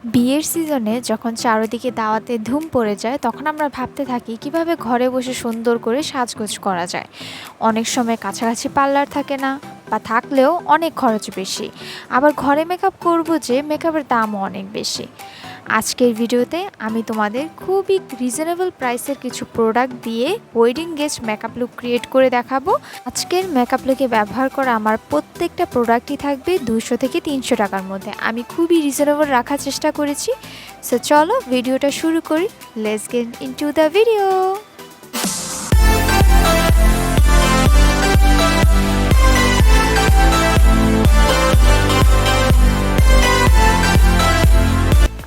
বিয়ের সিজনে যখন চারদিকে দাওয়াতে ধুম পড়ে যায় তখন আমরা ভাবতে থাকি কিভাবে ঘরে বসে সুন্দর করে সাজগোজ করা যায়। অনেক সময় কাছাকাছি পার্লার থাকে না, বা থাকলেও অনেক খরচ বেশি। আবার ঘরে মেকআপ করব যে মেকআপের দামও অনেক বেশি। আজকের ভিডিওতে আমি তোমাদের খুবই রিজনেবল প্রাইসের কিছু প্রোডাক্ট দিয়ে wedding guest makeup look create করে দেখাবো। আজকের মেকআপ লুকে ব্যবহার করা আমার প্রত্যেকটা প্রোডাক্টই থাকবে 200 থেকে 300 টাকার মধ্যে। আমি খুবই রিজনেবল রাখার চেষ্টা করেছি। সো চলো ভিডিওটা শুরু করি। Let's get into the video.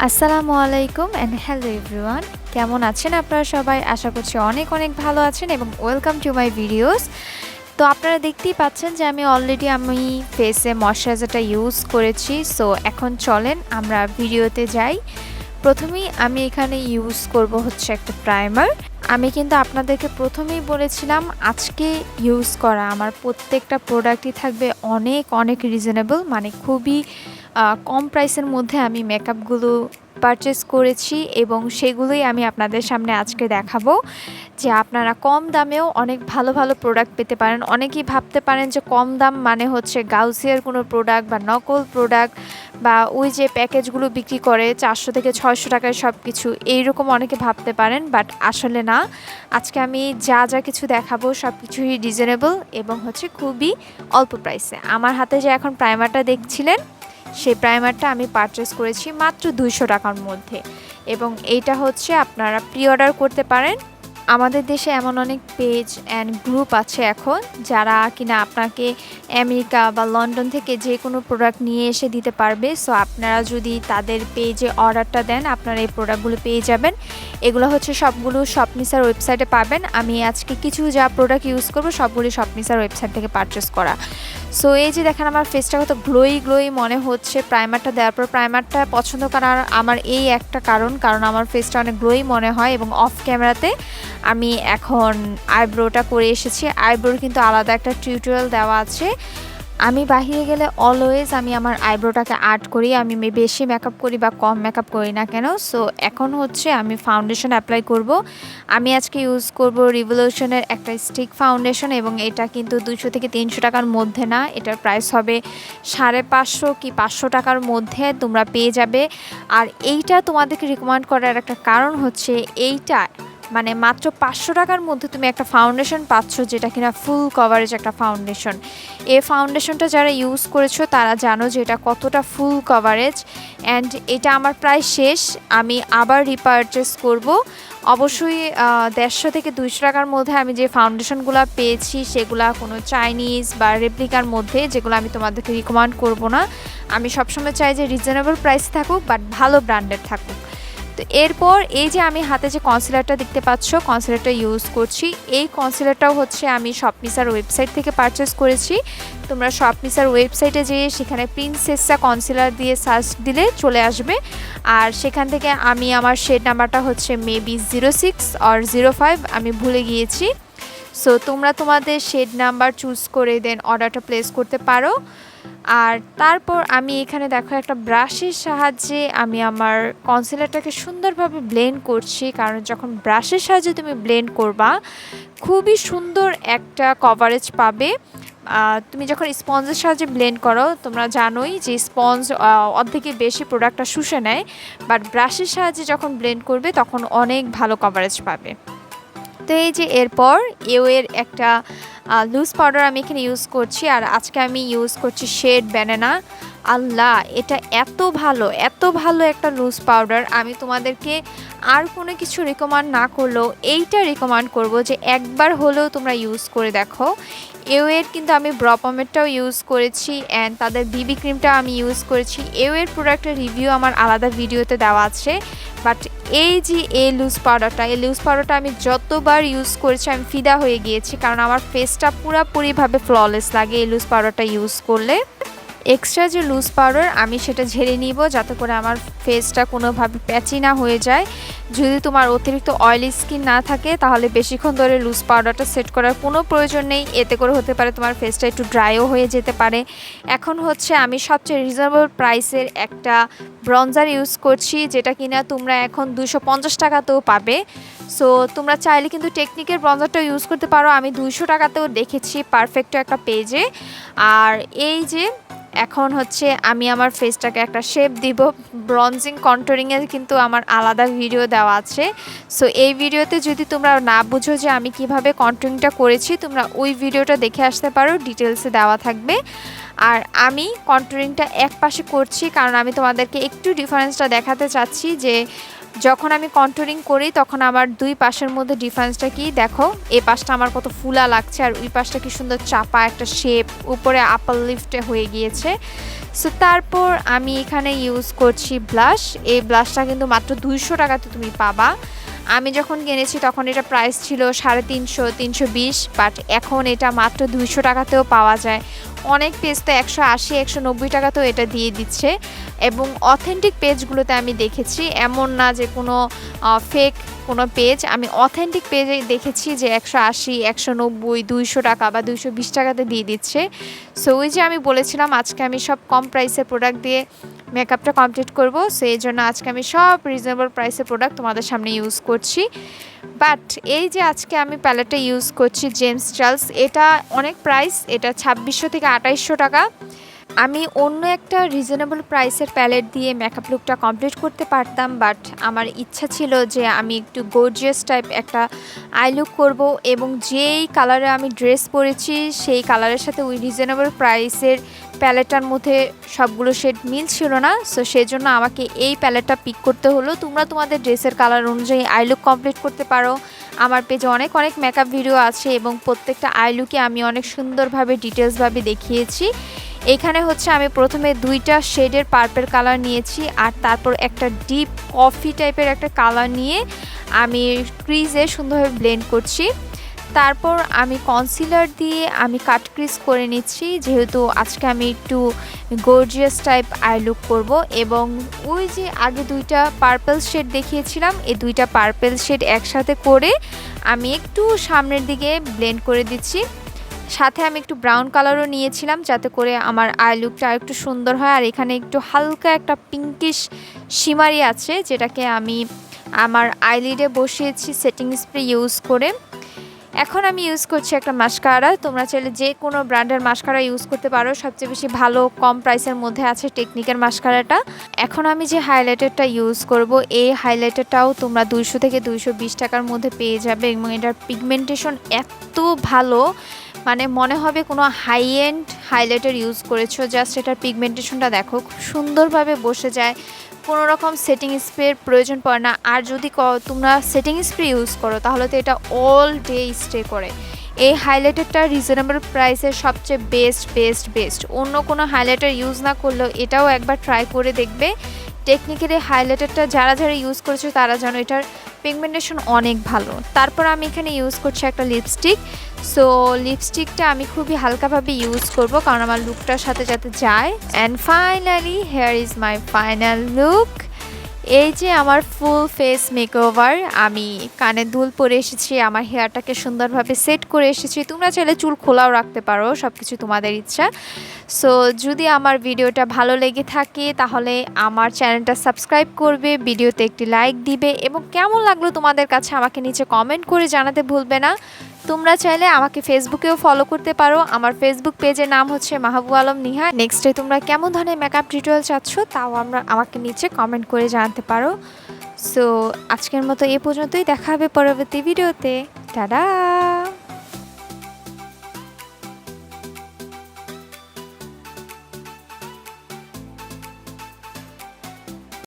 আসসালামু আলাইকুম অ্যান্ড হ্যালো এভরিওয়ান। কেমন আছেন আপনারা সবাই? আশা করছি অনেক অনেক ভালো আছেন এবং ওয়েলকাম টু মাই ভিডিওস। তো আপনারা দেখতেই পাচ্ছেন যে আমি অলরেডি ফেসে ময়শ্চারাইজারটা ইউজ করেছি। সো এখন চলেন আমরা ভিডিওতে যাই। প্রথমেই আমি এখানে ইউজ করব হচ্ছে একটা প্রাইমার। আমি কিন্তু আপনাদেরকে প্রথমেই বলেছিলাম আজকে ইউজ করা আমার প্রত্যেকটা প্রোডাক্টই থাকবে অনেক অনেক রিজনেবল, মানে খুবই কম প্রাইসের মধ্যে আমি মেকআপগুলো পারচেস করেছি এবং সেগুলোই আমি আপনাদের সামনে আজকে দেখাবো যে আপনারা কম দামেও অনেক ভালো ভালো প্রোডাক্ট পেতে পারেন। অনেকেই ভাবতে পারেন যে কম দাম মানে হচ্ছে গাউসিয়ার কোনো প্রোডাক্ট বা নকল প্রোডাক্ট, বা ওই যে প্যাকেজগুলো বিক্রি করে 400 থেকে 600 টাকায় সব কিছু, এইরকম অনেকে ভাবতে পারেন, বাট আসলে না। আজকে আমি যা যা কিছু দেখাবো সব কিছুই রিজনেবল এবং হচ্ছে খুবই অল্প প্রাইসে। আমার হাতে যে এখন প্রাইমারটা দেখছিলেন, সেই প্রাইমারটা আমি পারচেস করেছি মাত্র 200 টাকার মধ্যে, এবং এইটা হচ্ছে আপনারা প্রি অর্ডার করতে পারেন। আমাদের দেশে এমন অনেক পেজ অ্যান্ড গ্রুপ আছে এখন যারা কিনা আপনাকে আমেরিকা বা লন্ডন থেকে যে কোনো প্রোডাক্ট নিয়ে এসে দিতে পারবে। সো আপনারা যদি তাদের পেজে অর্ডারটা দেন আপনারা এই প্রোডাক্টগুলো পেয়ে যাবেন। এগুলো হচ্ছে সবগুলো শপনিসার ওয়েবসাইটে পাবেন। আমি আজকে কিছু যা প্রোডাক্ট ইউজ করবো সবগুলি শপনিসার ওয়েবসাইট থেকে পারচেস করা। সো এই যে দেখেন আমার ফেসটা কত গ্লোই গ্লোই মনে হচ্ছে প্রাইমারটা দেওয়ার পর। প্রাইমারটা পছন্দ করার আমার এই একটা কারণ আমার ফেসটা অনেক গ্লোই মনে হয়। এবং অফ ক্যামেরাতে আমি এখন আইব্রোটা করে এসেছি। আইব্রোর কিন্তু আলাদা একটা টিউটোরিয়াল দেওয়া আছে। আমি বাহিরে গেলে অলওয়েজ আমি আমার আইব্রোটাকে আর্ট করি, আমি বেশি মেকআপ করি বা কম মেকআপ করি না কেন। সো এখন হচ্ছে আমি ফাউন্ডেশন অ্যাপ্লাই করব। আমি আজকে ইউজ করব রিভলিউশনের একটা স্টিক ফাউন্ডেশন, এবং এটা কিন্তু 200 থেকে 300 টাকার মধ্যে না, এটার প্রাইস হবে 550 কি 500 টাকার মধ্যে তোমরা পেয়ে যাবে। আর এইটা তোমাদেরকে রিকমেন্ড করার একটা কারণ হচ্ছে এইটা মানে মাত্র 500 টাকার মধ্যে তুমি একটা ফাউন্ডেশন পাচ্ছ যেটা কিনা ফুল কভারেজ একটা ফাউন্ডেশন। এই ফাউন্ডেশনটা যারা ইউজ করেছো তারা জানো যে এটা কতটা ফুল কভারেজ। অ্যান্ড এটা আমার প্রায় শেষ, আমি আবার রিপারচেস করব। অবশ্যই 150 থেকে 200 টাকার মধ্যে আমি যে ফাউন্ডেশনগুলো পেয়েছি সেগুলো কোনো চাইনিজ বা রেপ্লিকার মধ্যে, যেগুলো আমি তোমাদেরকে রিকমেন্ড করব না। আমি সবসময় চাই যে রিজনেবল প্রাইস থাকুক বাট ভালো ব্র্যান্ডের থাকুক। তো এরপর এই যে আমি হাতে যে কনসিলারটা দেখতে পাচ্ছ, কনসিলারটা ইউজ করছি। এই কনসিলারটাও হচ্ছে আমি শপনিসার ওয়েবসাইট থেকে পারচেস করেছি। তোমরা শপনিসার ওয়েবসাইটে যেয়ে সেখানে প্রিন্সেসা কনসিলার দিয়ে সার্চ দিলে চলে আসবে। আর সেখান থেকে আমি আমার শেড নাম্বারটা হচ্ছে মেবি 06 অর 05, আমি ভুলে গিয়েছি। সো তোমরা তোমাদের শেড নাম্বার চুজ করে দেন অর্ডারটা প্লেস করতে পারো। আর তারপর আমি এখানে দেখো একটা ব্রাশের সাহায্যে আমি আমার কনসিলারটাকে সুন্দরভাবে ব্লেন্ড করছি, কারণ যখন ব্রাশের সাহায্যে তুমি ব্লেন্ড করবা খুবই সুন্দর একটা কভারেজ পাবে। তুমি যখন স্পঞ্জের সাহায্যে ব্লেন্ড করো তোমরা জানোই যে স্পঞ্জ অর্ধেকের বেশি প্রোডাক্টটা শুষে নেয়, বাট ব্রাশের সাহায্যে যখন ব্লেন্ড করবে তখন অনেক ভালো কভারেজ পাবে। তো এই যে এরপর এর একটা লুজ পাউডার আমি এখানে ইউজ করছি, আর আজকে আমি ইউজ করছি শেড ব্যানানা। আল্লাহ, এটা এত ভালো একটা লুজ পাউডার। আমি তোমাদেরকে আর কোনো কিছু রিকমেন্ড না করলেও এইটা রিকমেন্ড করব যে একবার হলেও তোমরা ইউজ করে দেখো। এর কিন্তু আমি ব্রপমেটটাও ইউজ করেছি অ্যান্ড তাদের বিবি ক্রিমটাও আমি ইউজ করেছি। এর প্রোডাক্টের রিভিউ আমার আলাদা ভিডিওতে দেওয়া আছে। বাট এই যে এই লুজ পাউডারটা আমি যতবার ইউজ করেছি আমি ফিদা হয়ে গিয়েছি, কারণ আমার ফেসটা পুরোপুরিভাবে ফ্ললেস লাগে এই লুজ পাউডারটা ইউজ করলে। এক্সট্রা যে লুজ পাউডার আমি সেটা ঝেড়ে নিব যাতে করে আমার ফেসটা কোনোভাবে প্যাচি না হয়ে যায়। যদি তোমার অতিরিক্ত অয়েলি স্কিন না থাকে তাহলে বেশিক্ষণ ধরে লুজ পাউডারটা সেট করার কোনো প্রয়োজন নেই। এতে করে হতে পারে তোমার ফেসটা একটু ড্রাইও হয়ে যেতে পারে। এখন হচ্ছে আমি সবচেয়ে রিজনেবল প্রাইসের একটা ব্রঞ্জার ইউজ করছি, যেটা কিনা তোমরা এখন 250 টাকাতেও পাবে। সো তোমরা চাইলে কিন্তু টেকনিকের ব্রঞ্জারটা ইউজ করতে পারো। আমি 200 টাকাতেও দেখেছি পারফেক্ট একটা পেজে। আর এই যে এখন হচ্ছে আমি আমার ফেসটাকে একটা শেপ দিব। ব্রঞ্জিং কন্ট্রোলিংয়ের কিন্তু আমার আলাদা ভিডিও দেওয়া আছে। সো এই ভিডিওতে যদি তোমরা না বুঝো যে আমি কিভাবে কন্ট্রোলিংটা করেছি, তোমরা ওই ভিডিওটা দেখে আসতে পারো, ডিটেলসে দেওয়া থাকবে। আর আমি কন্ট্রোলিংটা এক পাশে করছি কারণ আমি তোমাদেরকে একটু ডিফারেন্সটা দেখাতে চাচ্ছি যে যখন আমি কন্ট্রোলিং করি তখন আমার দুই পাশের মধ্যে ডিফারেন্সটা কি দেখো। এই পাশটা আমার কত ফুলা লাগছে আর ওই পাশটা কি সুন্দর চাপা একটা শেপ, উপরে আপার লিফটে হয়ে গিয়েছে। সো তারপর আমি এখানে ইউজ করছি ব্লাশ। এই ব্লাশটা কিন্তু মাত্র 200 টাকাতে তুমি পাবা। আমি যখন কিনেছি তখন এটা প্রাইস ছিল 350, 320, বাট এখন এটা মাত্র 200 টাকাতেও পাওয়া যায়। অনেক পেজ তো 180, 190 টাকাতেও এটা দিয়ে দিচ্ছে। এবং অথেন্টিক পেজগুলোতে আমি দেখেছি, এমন না যে কোনো ফেক কোনো পেজ, আমি অথেন্টিক পেজে দেখেছি যে 180, 190, 200 টাকা বা 220 টাকাতে দিয়ে দিচ্ছে। সো ওই যে আমি বলেছিলাম আজকে আমি সব কম প্রাইসের প্রোডাক্ট দিয়ে মেকআপটা কমপ্লিট করব। সো এই জন্য আজকে আমি সব রিজনেবল প্রাইসের প্রোডাক্ট তোমাদের সামনে ইউজ করছি। বাট এই যে আজকে আমি প্যালেটটা ইউজ করছি জেমস চার্লস, এটা অনেক প্রাইস, এটা 2600 থেকে 2800 টাকা। আমি অন্য একটা রিজনেবল প্রাইসের প্যালেট দিয়ে মেকআপ লুকটা কমপ্লিট করতে পারতাম, বাট আমার ইচ্ছা ছিল যে আমি একটু গর্জিয়াস টাইপ একটা আই লুক করব এবং যেই কালারে আমি ড্রেস পরেছি সেই কালারের সাথে ওই রিজনেবল প্রাইসের প্যালেটটার মধ্যে সবগুলো শেড মিল ছিল না। সো সেই জন্য আমাকে এই প্যালেটটা পিক করতে হলো। তোমরা তোমাদের ড্রেসের কালার অনুযায়ী আই লুক কমপ্লিট করতে পারো। আমার পেজে অনেক মেকআপ ভিডিও আছে এবং প্রত্যেকটা আই লুকে আমি অনেক সুন্দরভাবে ডিটেলসভাবে দেখিয়েছি। এখানে হচ্ছে আমি প্রথমে 2টা শেডের পার্পল কালার নিয়েছি আর তারপর একটা ডিপ কফি টাইপের একটা কালার নিয়ে আমি ক্রিজে সুন্দরভাবে ব্লেন্ড করছি। তারপর আমি কনসিলার দিয়ে আমি কাট ক্রিজ করে নিচ্ছি, যেহেতু আজকে আমি একটু গর্জিয়াস টাইপ আই লুক করব। এবং ওই যে আগে 2টা পার্পল শেড দেখিয়েছিলাম, এই 2টা পার্পল শেড একসাথে করে আমি একটু সামনের দিকে ব্লেন্ড করে দিচ্ছি। সাথে আমি একটু ব্রাউন কালারও নিয়েছিলাম যাতে করে আমার আই লুকটা একটু সুন্দর হয়। আর এখানে একটু হালকা একটা পিঙ্কিশ শিমারি আছে, যেটাকে আমি আমার আইলিডে বসিয়েছি সেটিং স্প্রে ইউজ করে। এখন আমি ইউজ করছি একটা মাস্কারা। তোমরা চাইলে যে কোনো ব্র্যান্ডের মাস্কারা ইউজ করতে পারো, সবচেয়ে বেশি ভালো কম প্রাইসের মধ্যে আছে টেকনিকের মাস্কারাটা। এখন আমি যে হাইলাইটারটা ইউজ করব, এই হাইলাইটারটাও তোমরা 200 থেকে 220 টাকার মধ্যে পেয়ে যাবে এবং এটার পিগমেন্টেশন এত ভালো, মানে মনে হবে কোনো হাই এন্ড হাইলাইটার ইউজ করেছো। জাস্ট এটার পিগমেন্টেশনটা দেখো, খুব সুন্দরভাবে বসে যায়, কোনো রকম সেটিং স্প্রের প্রয়োজন পড়ে না। আর যদি তোমরা সেটিং স্প্রে ইউজ করো তাহলে তো এটা অল ডে স্টে করে। এই হাইলাইটারটা রিজনেবল প্রাইসের সবচেয়ে বেস্ট। অন্য কোনো হাইলাইটার ইউজ না করলেও এটাও একবার ট্রাই করে দেখবে। টেকনিকের এই হাইলাইটারটা যারা ইউজ করেছো তারা জানো এটার পিগমেন্টেশন অনেক ভালো। তারপর আমি এখানে ইউজ করছি একটা লিপস্টিক। সো লিপস্টিকটা আমি খুবই হালকাভাবে ইউজ করব কারণ আমার লুকটার সাথে যাতে যায়। And finally hair is my final look. এই যে আমার ফুল ফেস মেকওভার, আমি কানে দুল পরে এসেছি, আমার হেয়ারটাকে সুন্দরভাবে সেট করে এসেছি। তোমরা চাইলে চুল খোলাও রাখতে পারো, সব কিছু তোমাদের ইচ্ছা। সো যদি আমার ভিডিওটা ভালো লেগে থাকে তাহলে আমার চ্যানেলটা সাবস্ক্রাইব করবে, ভিডিওতে একটি লাইক দিবে এবং কেমন লাগলো তোমাদের কাছে আমাকে নিচে কমেন্ট করে জানাতে ভুলবে না। তোমরা চাইলে আমাকে ফেসবুকেও ফলো করতে পারো, আমার ফেসবুক পেজের নাম হচ্ছে মাহবুব আলম নিহা। নেক্সটে তোমরা কেমন ধরনের মেকআপ টিউটোরিয়াল চাচ্ছ তাও আমাকে নিচে কমেন্ট করে জানাতে পারো। সো আজকের মতো এ পর্যন্তই, দেখা হবে পরবর্তী ভিডিওতে। টাটা।